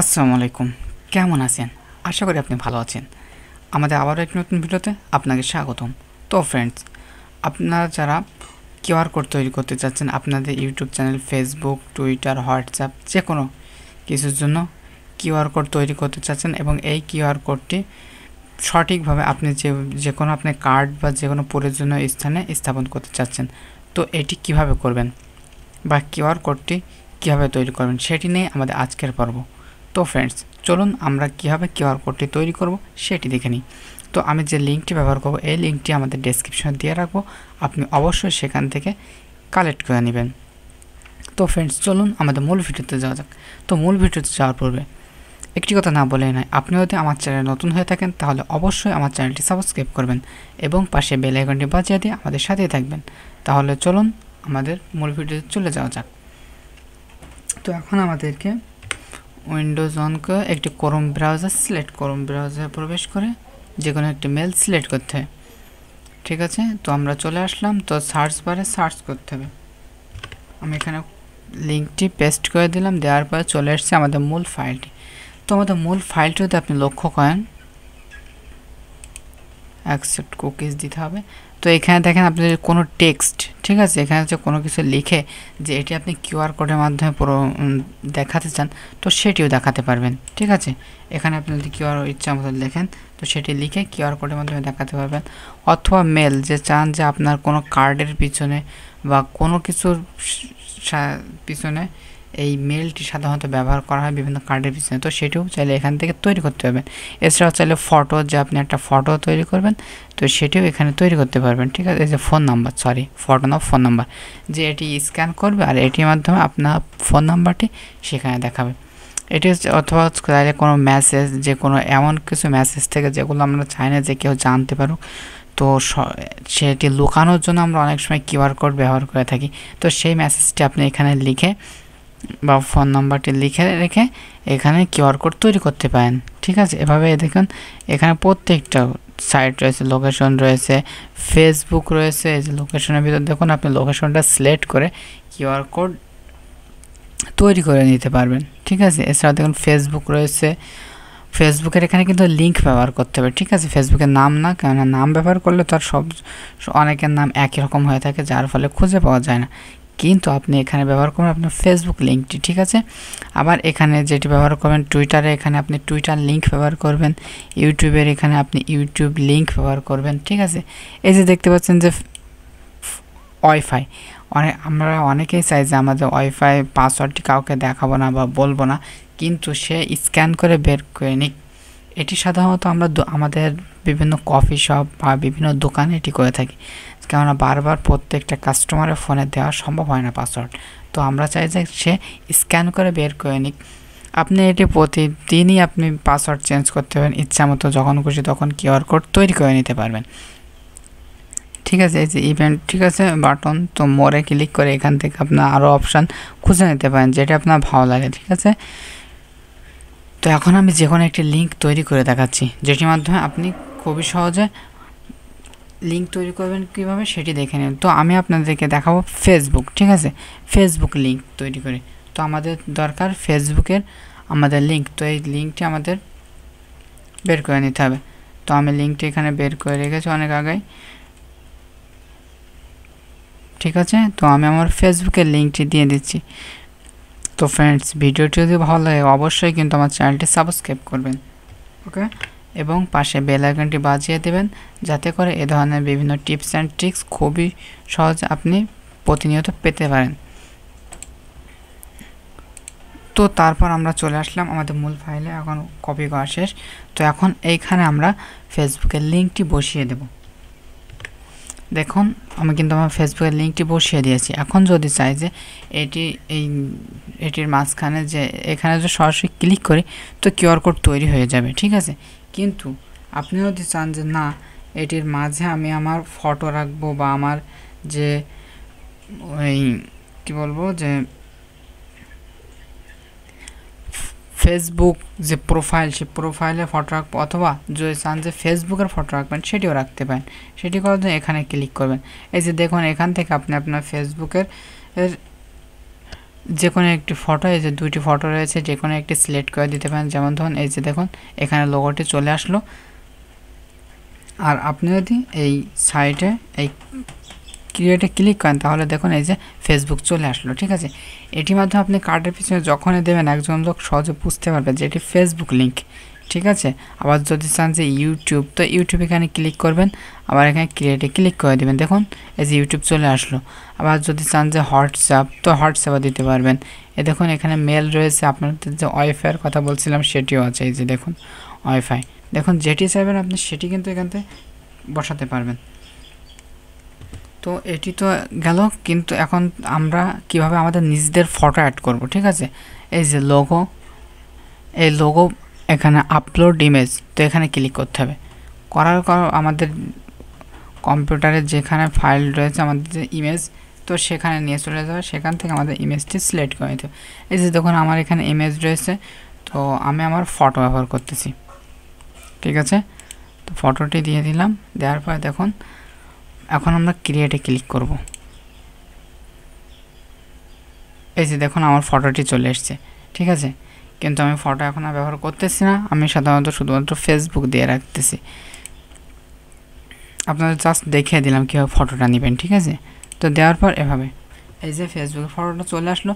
আসসালামু আলাইকুম, কেমন আছেন? আশা করি আপনি ভালো আছেন। আমাদের আবারও একটি নতুন ভিডিওতে আপনাকে স্বাগতম। তো ফ্রেন্ডস, আপনারা যারা কিউআর কোড তৈরি করতে চাচ্ছেন আপনাদের YouTube channel, Facebook, Twitter, WhatsApp যে কোনো কিছুর জন্য কিউআর কোড তৈরি করতে চাচ্ছেন এবং এই কিউআর কোডটি সঠিকভাবে আপনি যে কোনো আপনি কার্ড বা যে কোনো প্রয়োজনীয় স্থানে স্থাপন করতে চাচ্ছেন, তো এটি কিভাবে করবেন বা কিউআর কোডটি কীভাবে তৈরি করবেন সেটি নিয়ে আমাদের আজকের পর্ব। তো ফ্রেন্ডস, চলুন আমরা কীভাবে কিউআর কোডটি তৈরি করব সেটি দেখে নিই। তো আমি যে লিঙ্কটি ব্যবহার করব এই লিঙ্কটি আমাদের ডেসক্রিপশনে দিয়ে রাখবো, আপনি অবশ্যই সেখান থেকে কালেক্ট করে নেবেন। তো ফ্রেন্ডস, চলুন আমাদের মূল ভিডিওতে যাওয়া যাক। তো মূল ভিডিওতে যাওয়ার পূর্বে একটি কথা না বলেই নয়, আপনি যদি আমার চ্যানেলে নতুন হয়ে থাকেন তাহলে অবশ্যই আমার চ্যানেলটি সাবস্ক্রাইব করবেন এবং পাশে বেল আইকনটি বাজিয়ে দিয়ে আমাদের সাথেই থাকবেন। তাহলে চলুন আমাদের মূল ভিডিওতে চলে যাওয়া যাক। তো এখন আমাদেরকে উইন্ডোজ অন করে একটি ক্রোম ব্রাউজার ব্রাউজারে প্রবেশ করে যে কোনো একটি মেল সিলেক্ট করতে হবে। ঠিক আছে, তো আমরা চলে আসলাম। তো সার্চ বারে সার্চ করতে হবে। আমি এখানে লিঙ্কটি পেস্ট করে দিলাম, দেওয়ার পরে চলে এসেছে আমাদের মূল ফাইলটি। তো আমাদের মূল ফাইলটি যদি আপনি লক্ষ্য করেন, অ্যাকসেপ্ট কুকিজ দিতে হবে। তো এখানে দেখেন আপনি কোনো টেক্সট, ঠিক আছে, এখানে যে কোনো কিছু লিখে যে এটি আপনি কিউআর কোডের মাধ্যমে পুরো দেখাতে চান তো সেটিও দেখাতে পারবেন। ঠিক আছে, এখানে আপনি যদি কিউআর ইচ্ছা মতো লেখেন তো সেটি লিখে কিউআর কোডের মাধ্যমে দেখাতে পারবেন। অথবা মেল যে চান যে আপনার কোনো কার্ডের পিছনে বা কোনো কিছুর পিছনে এই মেলটি সাধারণত ব্যবহার করা হয় বিভিন্ন কার্ডের পিছনে, তো সেটিও চাইলে এখান থেকে তৈরি করতে পারবেন। এছাড়াও চাইলে ফটো, যে আপনি একটা ফটো তৈরি করবেন তো সেটিও এখানে তৈরি করতে পারবেন। ঠিক আছে, এই যে ফোন নাম্বার, ফটো না ফোন নাম্বার, যে এটি স্ক্যান করবে আর এটির মাধ্যমে আপনার ফোন নাম্বারটি সেখানে দেখাবে। এটি হচ্ছে, অথবা চাইলে কোনো মেসেজ, যে কোনো এমন কিছু মেসেজ থেকে যেগুলো আমরা চাই না যে কেউ জানতে পারুক, তো সেটি লুকানোর জন্য আমরা অনেক সময় কিউআর কোড ব্যবহার করে থাকি। তো সেই মেসেজটি আপনি এখানে লিখে বা ফোন নাম্বারটি লিখে রেখে এখানে কিউআর কোড তৈরি করতে পারেন। ঠিক আছে, এভাবে দেখুন এখানে প্রত্যেকটা সাইট রয়েছে, লোকেশন রয়েছে, ফেসবুক রয়েছে। এই যে লোকেশনের ভিতর দেখুন আপনি লোকেশনটা সিলেক্ট করে কিউআর কোড তৈরি করে নিতে পারবেন। ঠিক আছে, এছাড়া দেখুন ফেসবুক রয়েছে। ফেসবুকের এখানে কিন্তু লিঙ্ক ব্যবহার করতে হবে। ঠিক আছে, ফেসবুকের নাম না, কেননা নাম ব্যবহার করলে তো আর অনেকের নাম একই রকম হয়ে থাকে, যার ফলে খুঁজে পাওয়া যায় না। কিন্তু আপনি এখানে ব্যবহার করবেন আপনার ফেসবুক লিঙ্কটি। ঠিক আছে, আবার এখানে যেটি ব্যবহার করবেন টুইটারে, এখানে আপনি টুইটার লিঙ্ক ব্যবহার করবেন। ইউটিউবের এখানে আপনি ইউটিউব লিঙ্ক ব্যবহার করবেন। ঠিক আছে, এই যে দেখতে পাচ্ছেন যে ওয়াইফাই, আমরা অনেকেই চাই যে আমাদের ওয়াইফাই পাসওয়ার্ডটি কাউকে দেখাবো না বা বলবো না, কিন্তু সে স্ক্যান করে বের করে নিক। এটি সাধারণত আমরা আমাদের বিভিন্ন কফি শপ বা বিভিন্ন দোকানে এটি করে থাকি, কেননা বারবার প্রত্যেকটা কাস্টমারের ফোনে দেওয়া সম্ভব হয় না পাসওয়ার্ড। তো আমরা চাই যে সে স্ক্যান করে বের করে নিক। আপনি এটি প্রতিদিনই আপনি পাসওয়ার্ড চেঞ্জ করতে পারেন, ইচ্ছা মতো যখন খুশি তখন কিউআর কোড তৈরি করে নিতে পারবেন। ঠিক আছে, এই যে ইভেন্ট, ঠিক আছে, বাটন, তো মোরে ক্লিক করে এখান থেকে আপনার আরও অপশান খুঁজে নিতে পারেন যেটা আপনার ভালো লাগে। ঠিক আছে, তো এখন আমি যে কোনো একটি লিঙ্ক তৈরি করে দেখাচ্ছি, যেটির মাধ্যমে আপনি খুবই সহজে লিঙ্ক তৈরি করবেন কীভাবে সেটি দেখে নিন। তো আমি আপনাদেরকে দেখাবো ফেসবুক। ঠিক আছে, ফেসবুক লিঙ্ক তৈরি করে, তো আমাদের দরকার ফেসবুকের আমাদের লিঙ্ক। তো এই লিঙ্কটি আমাদের বের করে নিতে হবে। তো আমি লিঙ্কটি এখানে বের করে রেখেছি অনেক আগেই। ঠিক আছে, তো আমি আমার ফেসবুকের লিঙ্কটি দিয়ে দিচ্ছি। তো ফ্রেন্ডস, ভিডিওটি যদি ভালো লাগে অবশ্যই কিন্তু আমার চ্যানেলটি সাবস্ক্রাইব করবেন, ওকে, এবং পাশে বেল আইকনটি বাজিয়ে দেবেন যাতে করে এ ধরনের বিভিন্ন টিপস অ্যান্ড ট্রিক্স খুবই সহজে আপনি প্রতিনিয়ত পেতে পারেন। তো তারপর আমরা চলে আসলাম আমাদের মূল ফাইলে, এখন কপি করা শেষ। তো এখন এইখানে আমরা ফেসবুকের লিঙ্কটি বসিয়ে দেব। দেখুন আমি কিন্তু আমার ফেসবুকের লিঙ্কটি বসিয়ে দিয়েছি। এখন যদি চাই যে এটির মাঝখানে যে এখানে যে সরাসরি ক্লিক করি তো কিউআর কোড তৈরি হয়ে যাবে। ঠিক আছে, কিন্তু আপনি যদি চান যে না, এটির মাঝে আমি আমার ফটো রাখবো বা আমার যে ওই কী বলবো যে ফেসবুক যে প্রোফাইল, সেই প্রোফাইলে ফটো রাখবো, অথবা যদি চান যে ফেসবুকের ফটো রাখবেন সেটিও রাখতে পারেন। সেটি করার জন্য এখানে ক্লিক করবেন। এই যে দেখুন এখান থেকে আপনি আপনার ফেসবুকের যে কোনো একটি ফটো, এই যে দুইটি ফটো রয়েছে, যে কোনো একটি সিলেক্ট করে দিতে পারেন। যেমন ধরুন এই যে দেখুন এখানে লোগোটি চলে আসলো। আর আপনি যদি এই সাইটে এই ক্রিয়েটে ক্লিক করেন তাহলে দেখুন এই যে ফেসবুক চলে আসলো। ঠিক আছে, এটির মাধ্যমে আপনি কার্ডের পিছনে যখনই দেবেন একজন লোক সহজে বুঝতে পারবে যে এটি ফেসবুক লিঙ্ক। ঠিক আছে, আবার যদি চান যে ইউটিউব, তো ইউটিউব এখানে ক্লিক করবেন, আবার এখানে ক্রিয়েটে ক্লিক করে দেবেন, দেখুন এই যে ইউটিউব চলে আসলো। আবার যদি চান যে হোয়াটসঅ্যাপ, তো হোয়াটসঅ্যাপও দিতে পারবেন। এ দেখুন এখানে মেল রয়েছে, আপনাদের যে ওয়াইফাইয়ের কথা বলছিলাম সেটিও আছে, এই যে দেখুন ওয়াইফাই। দেখুন যেটি চাইবেন আপনি সেটি কিন্তু এখান থেকে বসাতে পারবেন। তো এটি তো গেল, কিন্তু এখন আমরা কিভাবে আমাদের নিজেদের ফটো অ্যাড করব। ঠিক আছে, এই যে লোগো, এই লোগো এখানে আপলোড ইমেজ, তো এখানে ক্লিক করতে হবে। করার পর আমাদের কম্পিউটারে যেখানে ফাইল রয়েছে আমাদের যে ইমেজ, তো সেখানে নিয়ে চলে যাবে, সেখান থেকে আমাদের ইমেজটি সিলেক্ট করে নিতে হবে। এই যে দেখুন আমার এখানে ইমেজ রয়েছে, তো আমি আমার ফটো ব্যবহার করতেছি। ঠিক আছে, তো ফটোটি দিয়ে দিলাম, দেওয়ার পর দেখুন এখন আমরা ক্রিয়েটে ক্লিক করব। এই যে দেখুন আমার ফটোটি চলে এসছে। ঠিক আছে, কিন্তু আমি ফটো এখন আর ব্যবহার করতেছি না, আমি সাধারণত শুধুমাত্র ফেসবুক দিয়ে রাখতেছি। আপনাদের জাস্ট দেখিয়ে দিলাম কীভাবে ফটোটা নেবেন। ঠিক আছে, তো দেওয়ার পর এভাবে এই যে ফেসবুকের ফটোটা চলে আসলো।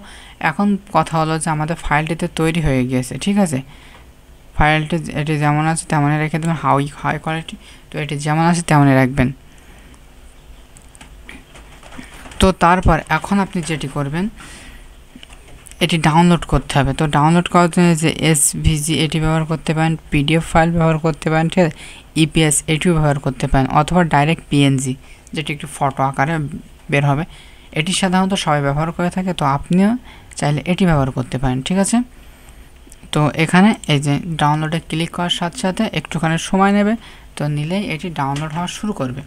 এখন কথা হলো যে আমাদের ফাইলটিতে তৈরি হয়ে গিয়েছে। ঠিক আছে, ফাইলটি এটি যেমন আছে তেমনই রেখে দেবেন, হাই কোয়ালিটি, তো এটি যেমন আছে তেমনই রাখবেন। তো তারপর এখন আপনি যেটি করবেন, এটি ডাউনলোড করতে হবে। তো ডাউনলোড করার জন্য যে এসভিজি এটি ব্যবহার করতে পারেন, পিডিএফ ফাইল ব্যবহার করতে পারেন, ঠিক আছে, ইপিএস এটিও ব্যবহার করতে পারেন, অথবা ডাইরেক্ট পিএনজি যেটি একটি ফটো আকারে বের হবে। এটি সাধারণত সবাই ব্যবহার করে থাকে, তো আপনিও চাইলে এটি ব্যবহার করতে পারেন। ঠিক আছে, তো এখানে এই যে ডাউনলোডে ক্লিক করার সাথে সাথে একটুখানি সময় নেবে, তো নিলেই এটি ডাউনলোড হওয়া শুরু করবে।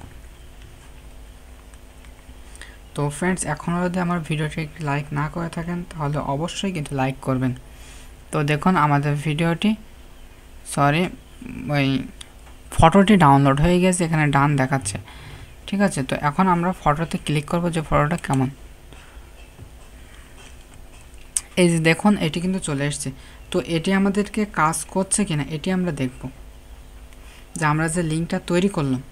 তো ফ্রেন্ডস, এখনও যদি আমার ভিডিওটি লাইক না করে থাকেন তাহলে অবশ্যই কিন্তু লাইক করবেন। তো দেখুন আমাদের ভিডিওটি ওই ফটোটি ডাউনলোড হয়ে গেছে, এখানে ডান দেখাচ্ছে। ঠিক আছে, তো এখন আমরা ফটোতে ক্লিক করব যে ফটোটা কেমন। এই যে দেখুন এটি কিন্তু চলে এসছে। তো এটি আমাদেরকে কাজ করছে কিনা এটি আমরা দেখব, যে আমরা যে লিঙ্কটা তৈরি করলাম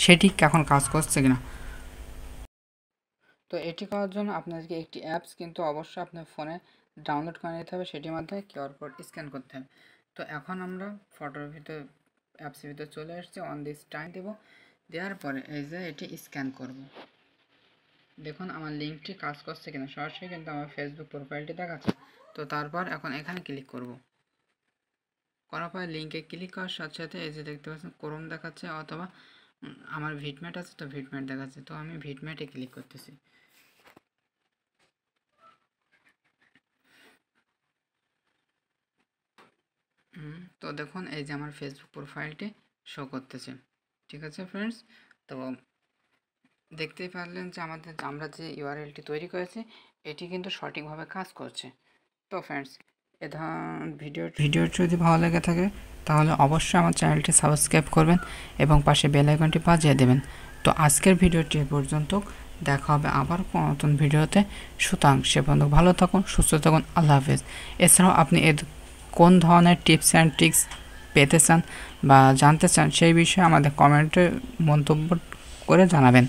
সেটি এখন কাজ করছে কিনা। তো এটি করার জন্য আপনাদেরকে একটি অ্যাপস কিন্তু অবশ্যই আপনার ফোনে ডাউনলোড করে নিতে হবে, সেটির মাধ্যমে কিউআর কোড স্ক্যান করতে হবে। তো এখন আমরা ফটোর ভিতরে অ্যাপসের ভিতরে চলে আসছি, অন দিস টাইম দেবো, দেওয়ার পরে এই যে এটি স্ক্যান করব। দেখুন আমার লিঙ্কটি কাজ করছে কিনা, সরাসরি কিন্তু আমার ফেসবুক প্রোফাইলটি দেখাচ্ছে। তো তারপর এখন এখানে ক্লিক করব, করার পরে লিঙ্কে ক্লিক করার সাথে সাথে এই যে দেখতে পাচ্ছেন ক্রোম দেখাচ্ছে, অথবা আমার ভিটম্যাট আছে, তো ভিটম্যাট দেখাচ্ছে, তো আমি ভিটম্যাটে ক্লিক করতেছি। তো দেখুন এই যে আমার ফেসবুক প্রোফাইলটি শো করতেছে। ঠিক আছে ফ্রেন্ডস, তো দেখতেই পারলেন যে আমরা যে ইউআরএলটি তৈরি করেছি এটি কিন্তু সঠিকভাবে কাজ করছে। তো ফ্রেন্ডস, এ ধরনের ভিডিওটি যদি ভালো লেগে থাকে তাহলে অবশ্যই আমার চ্যানেলটি সাবস্ক্রাইব করবেন এবং পাশে বেল আইকনটি বাজিয়ে দেবেন। তো আজকের ভিডিওটি এ পর্যন্ত, দেখা হবে আবার কোনো নতুন ভিডিওতে। সুতরাং সে পর্যন্ত ভালো থাকুন, সুস্থ থাকুন, আল্লাহ হাফেজ। এছাড়াও আপনি কোন ধরনের টিপস অ্যান্ড ট্রিক্স পেতে চান বা জানতে চান সেই বিষয়ে আমাদের কমেন্টে মন্তব্য করে জানাবেন।